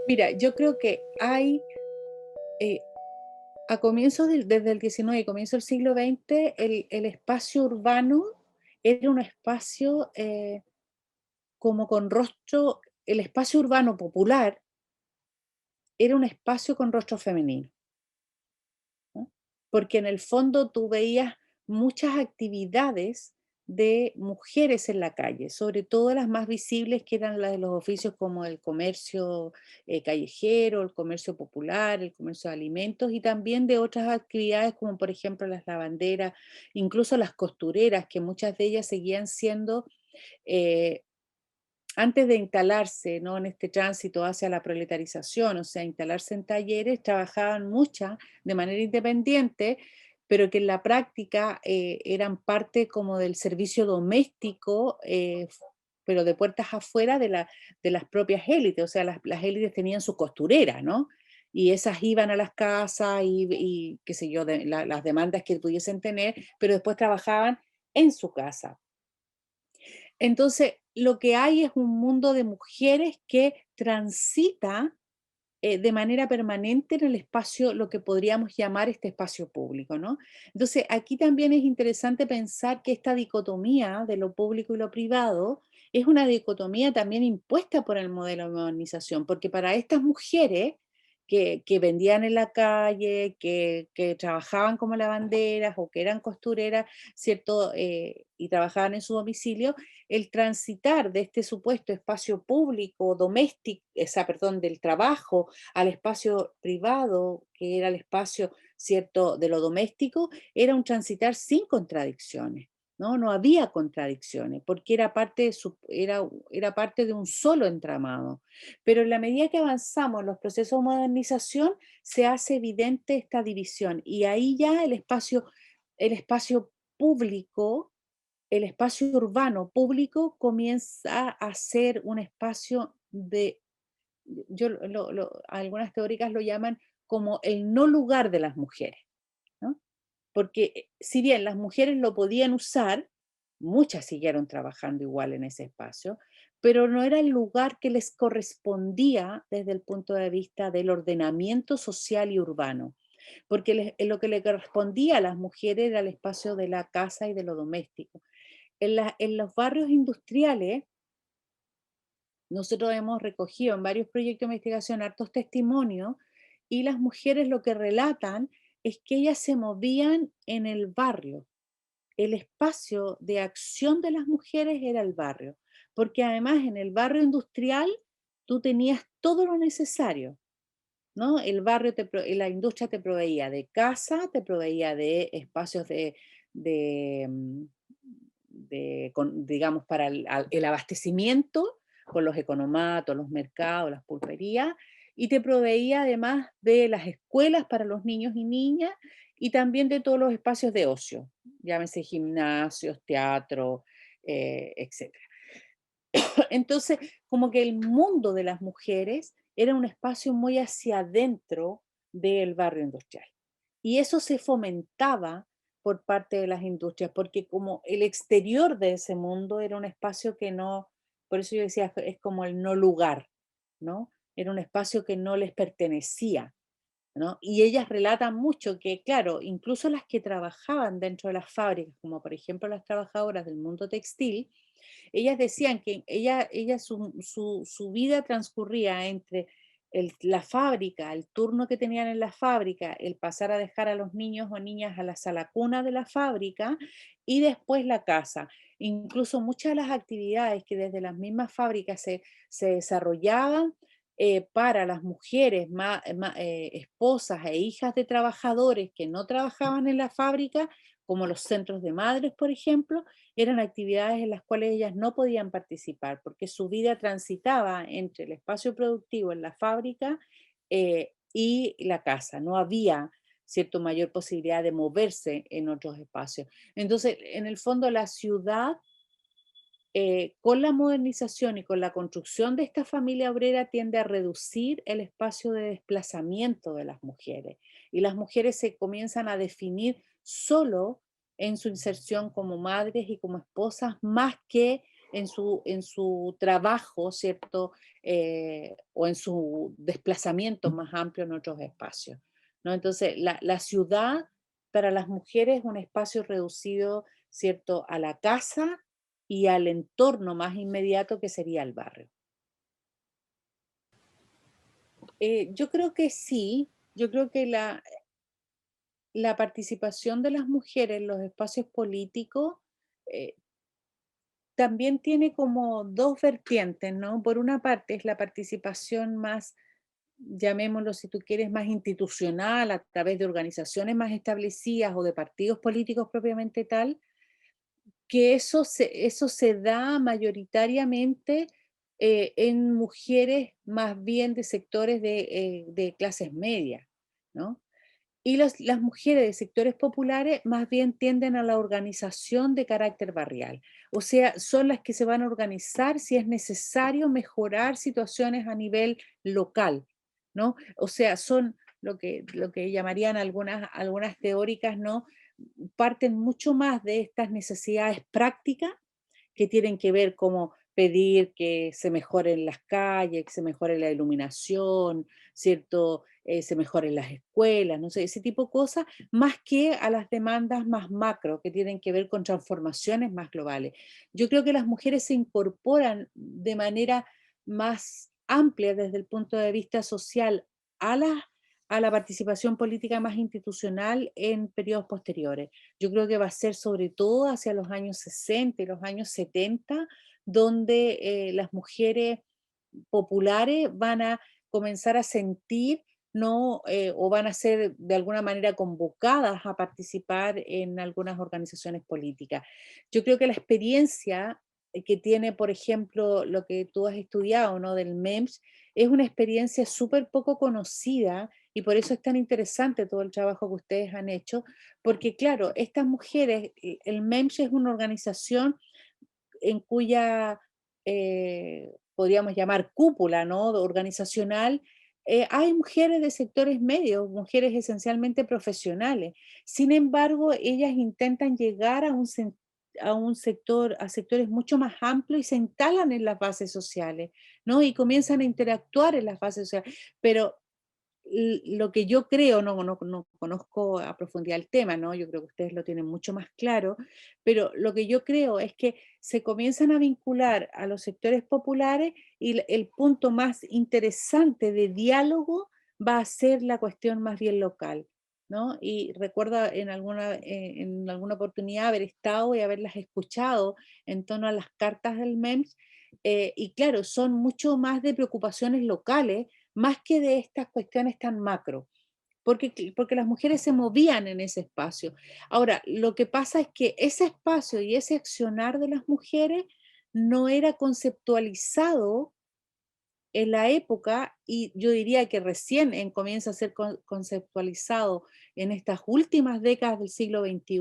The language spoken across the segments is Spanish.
Mira, yo creo que hay, eh, a comienzos desde el 19, comienzo del siglo XX, el espacio urbano era un espacio como con rostro, el espacio urbano popular era un espacio con rostro femenino, ¿no? Porque en el fondo tú veías muchas actividades de mujeres en la calle, sobre todo las más visibles que eran las de los oficios como el comercio callejero, el comercio popular, el comercio de alimentos y también de otras actividades como por ejemplo las lavanderas, incluso las costureras, que muchas de ellas seguían siendo eh, antes de instalarse, ¿no?, en este tránsito hacia la proletarización, o sea, instalarse en talleres, trabajaban muchas de manera independiente, pero que en la práctica eran parte como del servicio doméstico, pero de puertas afuera de las propias élites, o sea, las élites tenían su costurera, ¿no? Y esas iban a las casas y qué sé yo, las demandas que pudiesen tener, pero después trabajaban en su casa. Entonces, lo que hay es un mundo de mujeres que transita de manera permanente en el espacio, lo que podríamos llamar este espacio público, ¿no? Entonces, aquí también es interesante pensar que esta dicotomía de lo público y lo privado es una dicotomía también impuesta por el modelo de modernización, porque para estas mujeres que vendían en la calle, que trabajaban como lavanderas o que eran costureras, ¿cierto? Y trabajaban en su domicilio, el transitar de este supuesto espacio público, doméstico, esa, perdón, del trabajo al espacio privado, que era el espacio, ¿cierto?, de lo doméstico, era un transitar sin contradicciones, ¿no? No había contradicciones, porque era parte era parte de un solo entramado. Pero en la medida que avanzamos en los procesos de modernización, se hace evidente esta división y ahí ya el espacio público, el espacio urbano público comienza a ser un espacio de, algunas teóricas lo llaman como el no lugar de las mujeres, ¿no? Porque si bien las mujeres lo podían usar, muchas siguieron trabajando igual en ese espacio, pero no era el lugar que les correspondía desde el punto de vista del ordenamiento social y urbano, porque lo que le correspondía a las mujeres era el espacio de la casa y de lo doméstico. En los barrios industriales, nosotros hemos recogido en varios proyectos de investigación hartos testimonios y las mujeres lo que relatan es que ellas se movían en el barrio. El espacio de acción de las mujeres era el barrio, porque además en el barrio industrial tú tenías todo lo necesario, ¿no? La industria te proveía de casa, te proveía de espacios de, mm, digamos, para el abastecimiento, con los economatos, los mercados, las pulperías, y te proveía además de las escuelas para los niños y niñas, y también de todos los espacios de ocio, llámese gimnasios, teatro, etcétera. Entonces, como que el mundo de las mujeres era un espacio muy hacia adentro del barrio industrial. Y eso se fomentaba por parte de las industrias, porque como el exterior de ese mundo era un espacio que no, por eso yo decía, es como el no lugar, ¿no? Era un espacio que no les pertenecía, ¿no? Y ellas relatan mucho que, claro, incluso las que trabajaban dentro de las fábricas, como por ejemplo las trabajadoras del mundo textil, ellas decían que su vida transcurría entre la fábrica, el turno que tenían en la fábrica, el pasar a dejar a los niños o niñas a la sala cuna de la fábrica y después la casa. Incluso muchas de las actividades que desde las mismas fábricas se desarrollaban para las mujeres, esposas e hijas de trabajadores que no trabajaban en la fábrica, como los centros de madres, por ejemplo, eran actividades en las cuales ellas no podían participar, porque su vida transitaba entre el espacio productivo en la fábrica y la casa. No había, cierto, mayor posibilidad de moverse en otros espacios. Entonces, en el fondo, la ciudad, con la modernización y con la construcción de esta familia obrera, tiende a reducir el espacio de desplazamiento de las mujeres. Y las mujeres se comienzan a definir solo en su inserción como madres y como esposas, más que en su trabajo, ¿cierto? O en su desplazamiento más amplio en otros espacios, ¿no? Entonces, la ciudad para las mujeres es un espacio reducido, ¿cierto? A la casa y al entorno más inmediato que sería el barrio. Yo creo que sí, yo creo que la participación de las mujeres en los espacios políticos eh, también tiene como dos vertientes, ¿no? Por una parte es la participación más, llamémoslo si tú quieres, más institucional a través de organizaciones más establecidas o de partidos políticos propiamente tal, que eso se da mayoritariamente en mujeres más bien de sectores de clases medias, ¿no? Y las mujeres de sectores populares más bien tienden a la organización de carácter barrial. O sea, son las que se van a organizar si es necesario mejorar situaciones a nivel local, ¿no? O sea, son lo que llamarían algunas teóricas, ¿no? Parten mucho más de estas necesidades prácticas que tienen que ver como pedir que se mejoren las calles, que se mejore la iluminación, ¿cierto? Se mejoren las escuelas, no sé, ese tipo de cosas, más que a las demandas más macro que tienen que ver con transformaciones más globales. Yo creo que las mujeres se incorporan de manera más amplia desde el punto de vista social a a la participación política más institucional en periodos posteriores. Yo creo que va a ser sobre todo hacia los años 60 y los años 70, donde las mujeres populares van a comenzar a sentir, ¿no? O van a ser de alguna manera convocadas a participar en algunas organizaciones políticas. Yo creo que la experiencia que tiene, por ejemplo, lo que tú has estudiado, ¿no? Del MEMS, es una experiencia súper poco conocida y por eso es tan interesante todo el trabajo que ustedes han hecho, porque claro, estas mujeres, el MEMS es una organización en cuya, podríamos llamar cúpula, ¿no? Organizacional, hay mujeres de sectores medios, mujeres esencialmente profesionales. Sin embargo, ellas intentan llegar a un sector, a sectores mucho más amplios y se instalan en las bases sociales, ¿no? Y comienzan a interactuar en las bases sociales. Pero lo que yo creo, no conozco a profundidad el tema, ¿no? Yo creo que ustedes lo tienen mucho más claro, pero lo que yo creo es que se comienzan a vincular a los sectores populares y el punto más interesante de diálogo va a ser la cuestión más bien local, ¿no? Y recuerdo en alguna oportunidad haber estado y haberlas escuchado en torno a las cartas del MEMS, y claro, son mucho más de preocupaciones locales más que de estas cuestiones tan macro, porque las mujeres se movían en ese espacio. Ahora, lo que pasa es que ese espacio y ese accionar de las mujeres no era conceptualizado en la época y yo diría que recién comienza a ser conceptualizado en estas últimas décadas del siglo XXI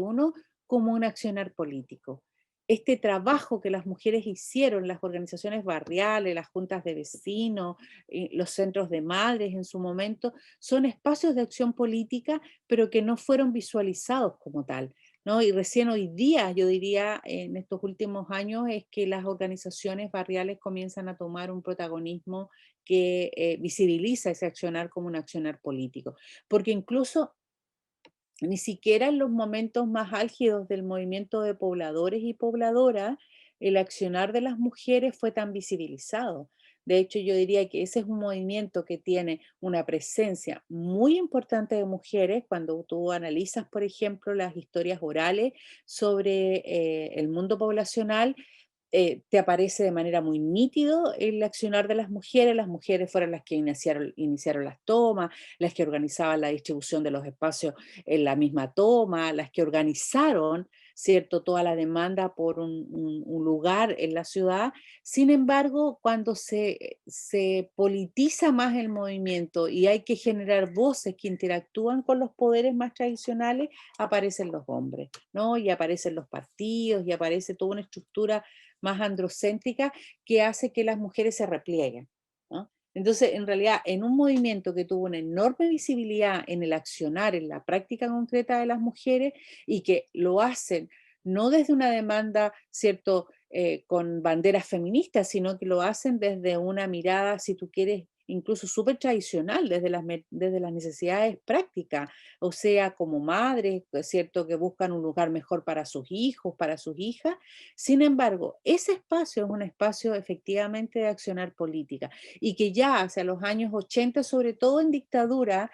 como un accionar político. Este trabajo que las mujeres hicieron, las organizaciones barriales, las juntas de vecinos, los centros de madres en su momento, son espacios de acción política, pero que no fueron visualizados como tal, ¿no? Y recién hoy día, yo diría, en estos últimos años, es que las organizaciones barriales comienzan a tomar un protagonismo que visibiliza ese accionar como un accionar político. Porque incluso ni siquiera en los momentos más álgidos del movimiento de pobladores y pobladoras, el accionar de las mujeres fue tan visibilizado. De hecho, yo diría que ese es un movimiento que tiene una presencia muy importante de mujeres cuando tú analizas, por ejemplo, las historias orales sobre el mundo poblacional. Te aparece de manera muy nítido el accionar de las mujeres fueron las que iniciaron las tomas, las que organizaban la distribución de los espacios en la misma toma, las que organizaron, ¿cierto?, toda la demanda por un lugar en la ciudad. Sin embargo, cuando se politiza más el movimiento y hay que generar voces que interactúan con los poderes más tradicionales, aparecen los hombres, ¿no? Y aparecen los partidos y aparece toda una estructura más androcéntrica que hace que las mujeres se replieguen, ¿no? Entonces, en realidad, en un movimiento que tuvo una enorme visibilidad en el accionar, en la práctica concreta de las mujeres y que lo hacen no desde una demanda, ¿cierto?, con banderas feministas, sino que lo hacen desde una mirada, si tú quieres, incluso súper tradicional, desde las necesidades prácticas, o sea, como madres, es cierto que buscan un lugar mejor para sus hijos, para sus hijas. Sin embargo, ese espacio es un espacio efectivamente de accionar política y que ya hacia los años 80, sobre todo en dictadura,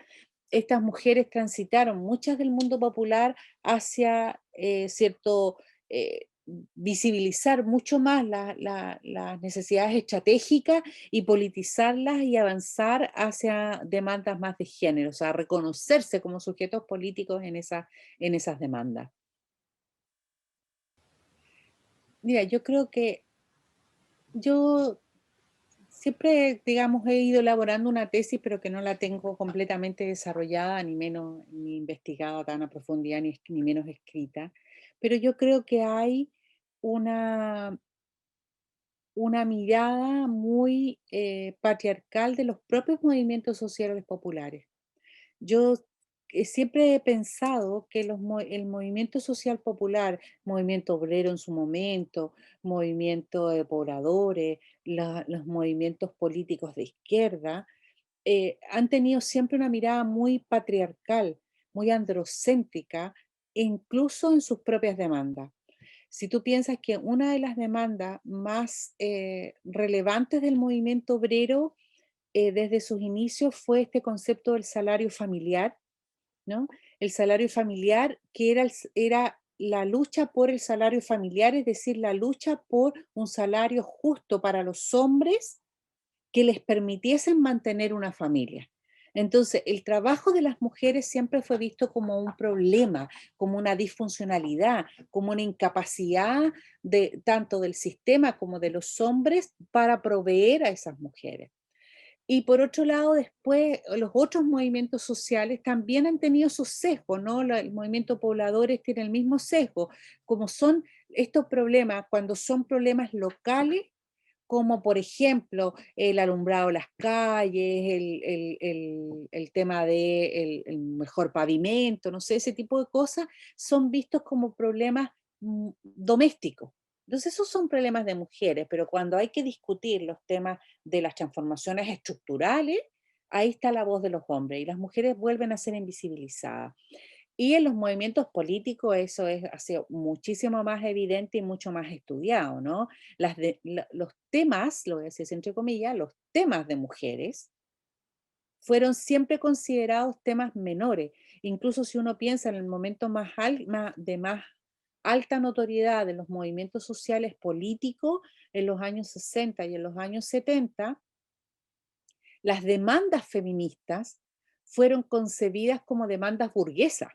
estas mujeres transitaron, muchas del mundo popular, hacia cierto eh, visibilizar mucho más las necesidades estratégicas y politizarlas y avanzar hacia demandas más de género, o sea, reconocerse como sujetos políticos en esas demandas. Mira, yo creo que yo siempre, digamos, he ido elaborando una tesis, pero que no la tengo completamente desarrollada, ni menos ni investigada tan a profundidad, ni menos escrita. Pero yo creo que hay una, una mirada muy patriarcal de los propios movimientos sociales populares. Yo siempre he pensado que el movimiento social popular, movimiento obrero en su momento, movimiento de pobladores, los movimientos políticos de izquierda, han tenido siempre una mirada muy patriarcal, muy androcéntrica, incluso en sus propias demandas. Si tú piensas que una de las demandas más relevantes del movimiento obrero desde sus inicios fue este concepto del salario familiar, ¿no? El salario familiar, que era la lucha por el salario familiar, es decir, la lucha por un salario justo para los hombres que les permitiesen mantener una familia. Entonces, el trabajo de las mujeres siempre fue visto como un problema, como una disfuncionalidad, como una incapacidad tanto del sistema como de los hombres para proveer a esas mujeres. Y por otro lado, después los otros movimientos sociales también han tenido sus sesgos, ¿no? El movimiento pobladores tiene el mismo sesgo, como son estos problemas, cuando son problemas locales, como por ejemplo el alumbrado de las calles, el tema del el mejor pavimento, no sé, ese tipo de cosas, son vistos como problemas domésticos. Entonces esos son problemas de mujeres, pero cuando hay que discutir los temas de las transformaciones estructurales, ahí está la voz de los hombres y las mujeres vuelven a ser invisibilizadas. Y en los movimientos políticos eso ha sido muchísimo más evidente y mucho más estudiado, ¿no? Los temas, lo voy a decir entre comillas, los temas de mujeres fueron siempre considerados temas menores. Incluso si uno piensa en el momento de más alta notoriedad de los movimientos sociales políticos en los años 60 y en los años 70, las demandas feministas fueron concebidas como demandas burguesas,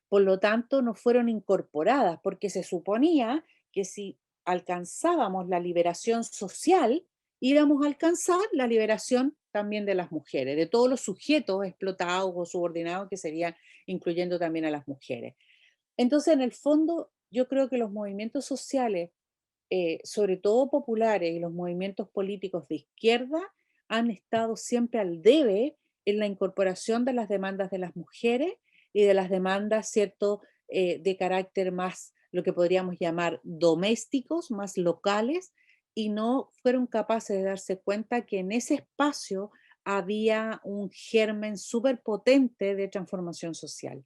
por lo tanto no fueron incorporadas, porque se suponía que si alcanzábamos la liberación social, íbamos a alcanzar la liberación también de las mujeres, de todos los sujetos explotados o subordinados que serían, incluyendo también a las mujeres. Entonces, en el fondo, yo creo que los movimientos sociales sobre todo populares y los movimientos políticos de izquierda han estado siempre al debe en la incorporación de las demandas de las mujeres y de las demandas, ¿cierto?, de carácter más, lo que podríamos llamar domésticos, más locales, y no fueron capaces de darse cuenta que en ese espacio había un germen súper potente de transformación social.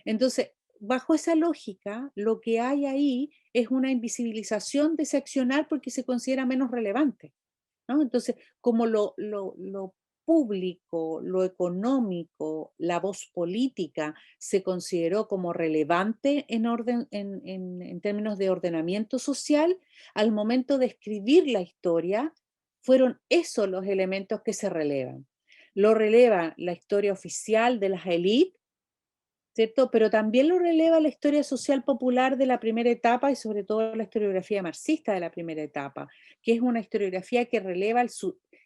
Entonces, bajo esa lógica, lo que hay ahí es una invisibilización de ese accionar porque se considera menos relevante, ¿no? Entonces, como lo público, lo económico, la voz política se consideró como relevante en términos de ordenamiento social, al momento de escribir la historia, fueron esos los elementos que se relevan. Lo releva la historia oficial de las élites, ¿cierto? Pero también lo releva la historia social popular de la primera etapa y sobre todo la historiografía marxista de la primera etapa, que es una historiografía que releva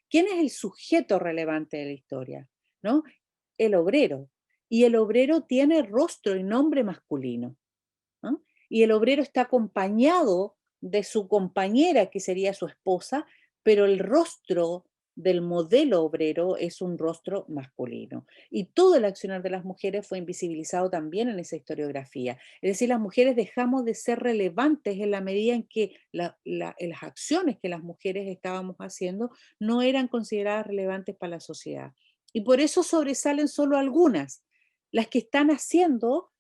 quién es el sujeto relevante de la historia, ¿no? El obrero. Y el obrero tiene rostro y nombre masculino, ¿no? Y el obrero está acompañado de su compañera, que sería su esposa, pero el rostro del modelo obrero es un rostro masculino. Y todo el accionar de las mujeres fue invisibilizado también en esa historiografía. Es decir, las mujeres dejamos de ser relevantes en la medida en que las acciones que las mujeres estábamos haciendo no eran consideradas relevantes para la sociedad. Y por eso sobresalen solo algunas, las que están haciendo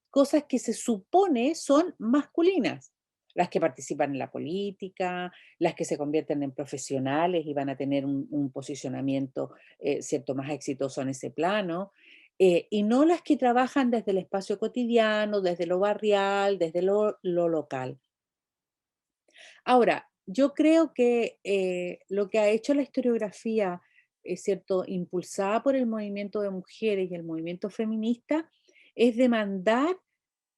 cosas que se supone son masculinas, las que participan en la política, las que se convierten en profesionales y van a tener un posicionamiento, cierto, más exitoso en ese plano, y no las que trabajan desde el espacio cotidiano, desde lo barrial, desde lo local. Ahora, yo creo que lo que ha hecho la historiografía, es cierto, impulsada por el movimiento de mujeres y el movimiento feminista, es demandar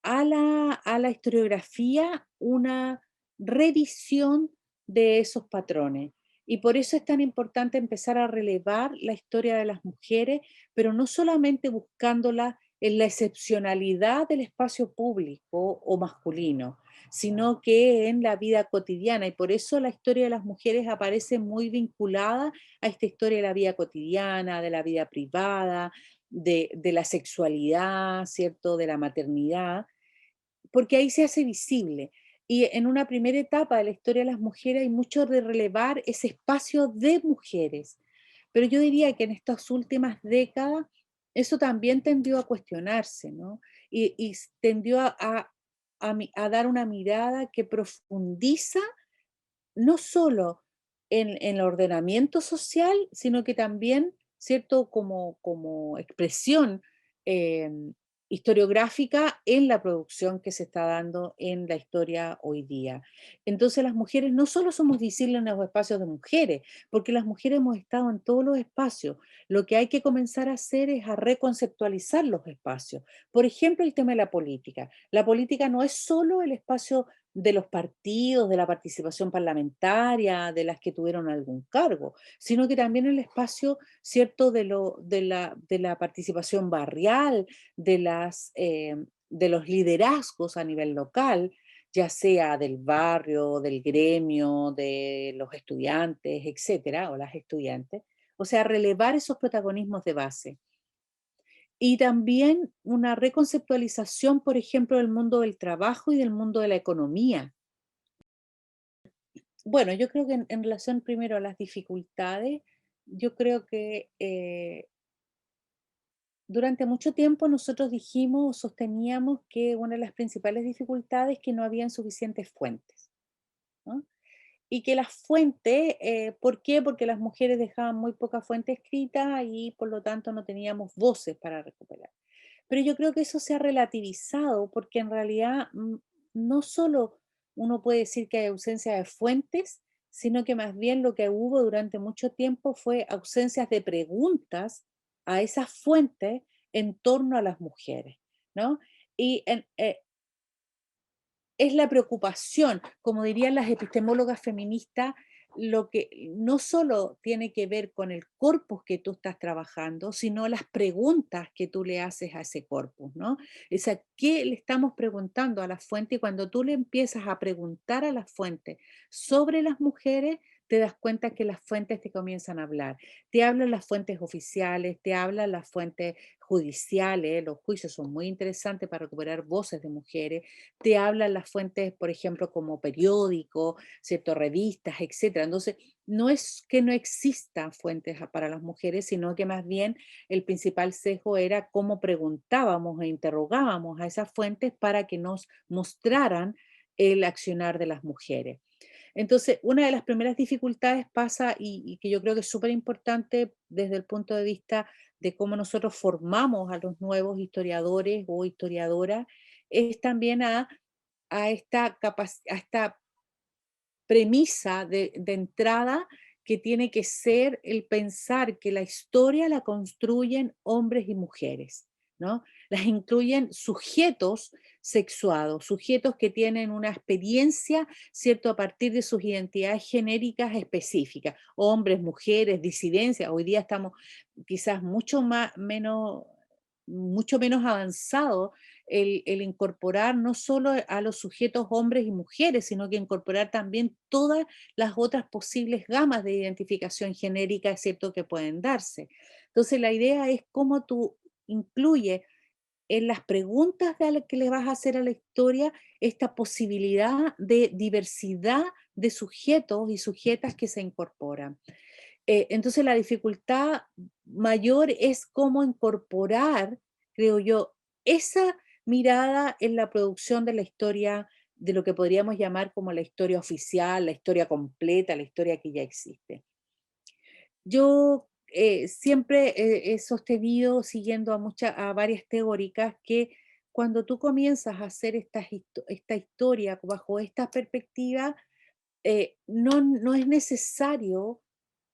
a la historiografía una revisión de esos patrones. Y por eso es tan importante empezar a relevar la historia de las mujeres, pero no solamente buscándola en la excepcionalidad del espacio público o masculino, sino que en la vida cotidiana. Y por eso la historia de las mujeres aparece muy vinculada a esta historia de la vida cotidiana, de la vida privada, de la sexualidad, ¿cierto? De la maternidad, porque ahí se hace visible. Y en una primera etapa de la historia de las mujeres hay mucho de relevar ese espacio de mujeres. Pero yo diría que en estas últimas décadas eso también tendió a cuestionarse, ¿no? Y tendió a dar una mirada que profundiza no solo en el ordenamiento social, sino que también, ¿cierto?, como expresión historiográfica en la producción que se está dando en la historia hoy día. Entonces las mujeres no solo somos visibles en los espacios de mujeres, porque las mujeres hemos estado en todos los espacios. Lo que hay que comenzar a hacer es a reconceptualizar los espacios. Por ejemplo, el tema de la política. La política no es solo el espacio de los partidos, de la participación parlamentaria, de las que tuvieron algún cargo, sino que también el espacio, ¿cierto?, de la participación barrial, de los liderazgos a nivel local, ya sea del barrio, del gremio, de los estudiantes, etcétera, o las estudiantes. O sea, relevar esos protagonismos de base. Y también una reconceptualización, por ejemplo, del mundo del trabajo y del mundo de la economía. Bueno, yo creo que en relación primero a las dificultades, yo creo que durante mucho tiempo nosotros dijimos o sosteníamos que una de las principales dificultades es que no habían suficientes fuentes, ¿no? Y que las fuentes, ¿por qué? Porque las mujeres dejaban muy poca fuente escrita y por lo tanto no teníamos voces para recuperar. Pero yo creo que eso se ha relativizado porque en realidad no solo uno puede decir que hay ausencia de fuentes, sino que más bien lo que hubo durante mucho tiempo fue ausencias de preguntas a esas fuentes en torno a las mujeres, ¿no? Y es la preocupación, como dirían las epistemólogas feministas, lo que no solo tiene que ver con el corpus que tú estás trabajando, sino las preguntas que tú le haces a ese corpus, ¿no? O sea, ¿qué le estamos preguntando a la fuente? Y cuando tú le empiezas a preguntar a la fuente sobre las mujeres, te das cuenta que las fuentes te comienzan a hablar. Te hablan las fuentes oficiales, te hablan las fuentes judiciales, los juicios son muy interesantes para recuperar voces de mujeres, te hablan las fuentes, por ejemplo, como periódicos, ¿cierto? Revistas, etcétera. Entonces, no es que no existan fuentes para las mujeres, sino que más bien el principal sesgo era cómo preguntábamos e interrogábamos a esas fuentes para que nos mostraran el accionar de las mujeres. Entonces, una de las primeras dificultades pasa, y que yo creo que es súper importante desde el punto de vista de cómo nosotros formamos a los nuevos historiadores o historiadoras, es también a esta premisa de entrada que tiene que ser el pensar que la historia la construyen hombres y mujeres, ¿no? Las incluyen sujetos sexuados, sujetos que tienen una experiencia, ¿cierto?, a partir de sus identidades genéricas específicas, hombres, mujeres, disidencias. Hoy día estamos quizás mucho menos avanzados el incorporar no solo a los sujetos hombres y mujeres, sino que incorporar también todas las otras posibles gamas de identificación genérica, es cierto, que pueden darse. Entonces, la idea es cómo tú incluyes en las preguntas que le vas a hacer a la historia esta posibilidad de diversidad de sujetos y sujetas que se incorporan. Entonces la dificultad mayor es cómo incorporar, creo yo, esa mirada en la producción de la historia, de lo que podríamos llamar como la historia oficial, la historia completa, la historia que ya existe. Yo siempre he sostenido, siguiendo a varias teóricas, que cuando tú comienzas a hacer esta historia bajo esta perspectiva, no es necesario,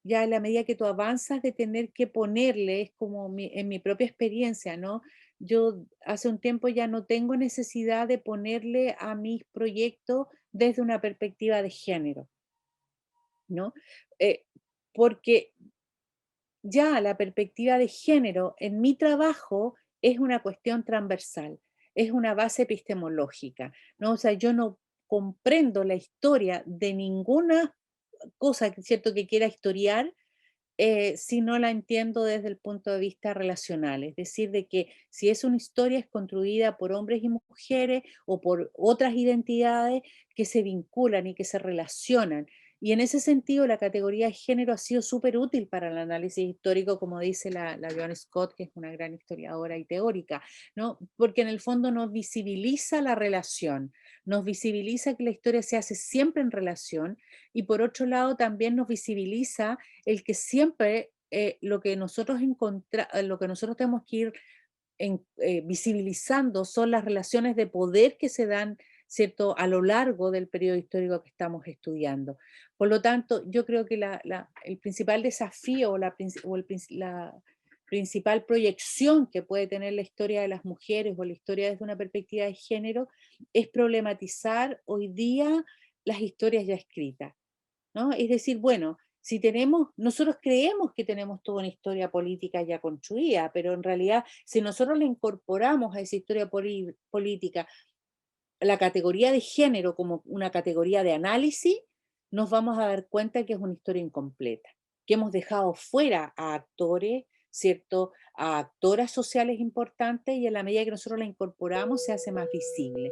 ya en la medida que tú avanzas, de tener que ponerle, es como en mi propia experiencia, ¿no? Yo hace un tiempo ya no tengo necesidad de ponerle a mis proyectos desde una perspectiva de género, ¿no? Eh, Porque ya la perspectiva de género en mi trabajo es una cuestión transversal, es una base epistemológica, ¿no? O sea, yo no comprendo la historia de ninguna cosa, ¿cierto?, que quiera historiar, si no la entiendo desde el punto de vista relacional, es decir, de que si es una historia es construida por hombres y mujeres o por otras identidades que se vinculan y que se relacionan. Y en ese sentido, la categoría de género ha sido súper útil para el análisis histórico, como dice la Joan Scott, que es una gran historiadora y teórica, ¿no? Porque en el fondo nos visibiliza la relación, nos visibiliza que la historia se hace siempre en relación, y por otro lado también nos visibiliza el que siempre lo que nosotros tenemos que ir visibilizando son las relaciones de poder que se dan, ¿cierto?, a lo largo del periodo histórico que estamos estudiando. Por lo tanto, yo creo que el principal desafío la principal proyección que puede tener la historia de las mujeres o la historia desde una perspectiva de género es problematizar hoy día las historias ya escritas, ¿no? Es decir, bueno, si nosotros creemos que tenemos toda una historia política ya construida, pero en realidad, si nosotros le incorporamos a esa historia política la categoría de género como una categoría de análisis, nos vamos a dar cuenta que es una historia incompleta, que hemos dejado fuera a actores, ¿cierto?, a actoras sociales importantes, y en la medida que nosotros la incorporamos se hace más visible.